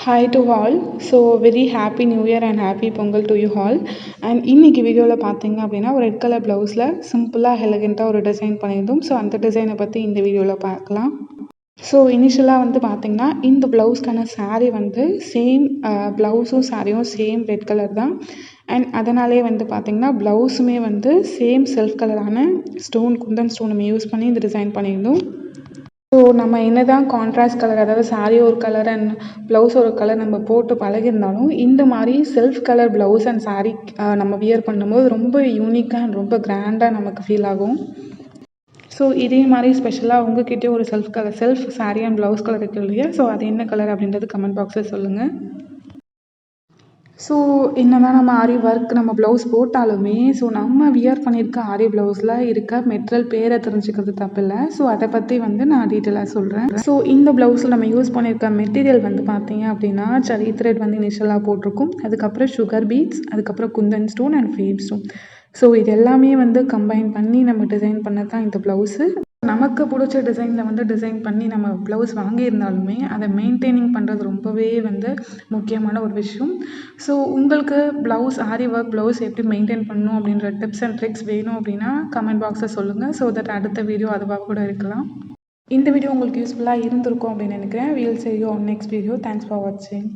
Hi to all. So very happy New Year and happy Pongal to you all. And இன்னைக்கு வீடியோவில் பார்த்தீங்க அப்படின்னா ஒரு ரெட் கலர் ப்ளவுஸில் சிம்பிளாக எலகெண்ட்டாக ஒரு டிசைன் பண்ணியிருந்தோம். ஸோ அந்த டிசைனை பற்றி இந்த வீடியோவில் பார்க்கலாம். ஸோ இனிஷியலாக வந்து பார்த்திங்கன்னா இந்த ப்ளவுஸ்க்கான சாரீ வந்து சேம் ப்ளவுஸும் சாரியும் சேம் ரெட் கலர் தான். அண்ட் அதனாலே வந்து பார்த்திங்கன்னா ப்ளவுஸுமே வந்து சேம் செல்ஃப் கலரான ஸ்டோன் குந்தன் ஸ்டோன் நம்ம யூஸ் பண்ணி இந்த டிசைன் பண்ணியிருந்தோம். ஸோ நம்ம என்ன தான் கான்ட்ராஸ்ட் கலர், அதாவது சாரீ ஒரு கலர் அண்ட் ப்ளவுஸ் ஒரு கலர் நம்ம போட்டு பழகியிருந்தாலும் இந்த மாதிரி self colour blouse and sari நம்ம வியர் பண்ணும்போது ரொம்ப யூனிக்காக அண்ட் ரொம்ப கிராண்டாக நமக்கு ஃபீல் ஆகும். ஸோ இதே மாதிரி ஸ்பெஷலாக உங்ககிட்டே ஒரு self sari and blouse colour இருக்குது இல்லையா? ஸோ அது என்ன கலர் அப்படின்றது கமெண்ட் பாக்ஸில் சொல்லுங்கள். ஸோ என்னதான் நம்ம ஆரி ஒர்க் நம்ம ப்ளவுஸ் போட்டாலுமே ஸோ நம்ம வியர் பண்ணியிருக்க ஆரி ப்ளவுஸில் இருக்க மெட்டீரியல் பேரை தெரிஞ்சுக்கிறது தப்பில்லை. ஸோ அதை பற்றி வந்து நான் டீட்டெயிலாக சொல்கிறேன். ஸோ இந்த ப்ளவுஸில் நம்ம யூஸ் பண்ணியிருக்க மெட்டீரியல் வந்து பார்த்தீங்க அப்படின்னா சரி த்ரெட் வந்து இனிஷியலாக போட்டிருக்கும். அதுக்கப்புறம் சுகர் பீட்ஸ், அதுக்கப்புறம் kundan stone and fab stone. So இது எல்லாமே வந்து கம்பைன் பண்ணி நம்ம டிசைன் பண்ணது தான் இந்த ப்ளவுஸு. நமக்கு பிடிச்ச டிசைனில் வந்து டிசைன் பண்ணி நம்ம ப்ளவுஸ் வாங்கியிருந்தாலுமே அதை மெயின்டைனிங் பண்ணுறது ரொம்பவே வந்து முக்கியமான ஒரு விஷயம். ஸோ உங்களுக்கு ஆரி ஒர்க் ப்ளவுஸ் எப்படி மெயின்டைன் பண்ணணும் அப்படின்ற டிப்ஸ் அண்ட் ட்ரிக்ஸ் வேணும் அப்படின்னா கமெண்ட் பாக்ஸில் சொல்லுங்கள். ஸோ தட் அடுத்த வீடியோ அதுவாக கூட இருக்கலாம். இந்த வீடியோ உங்களுக்கு யூஸ்ஃபுல்லாக இருந்திருக்கும் அப்படின்னு நினைக்கிறேன். We'll see you on next video. Thanks for watching.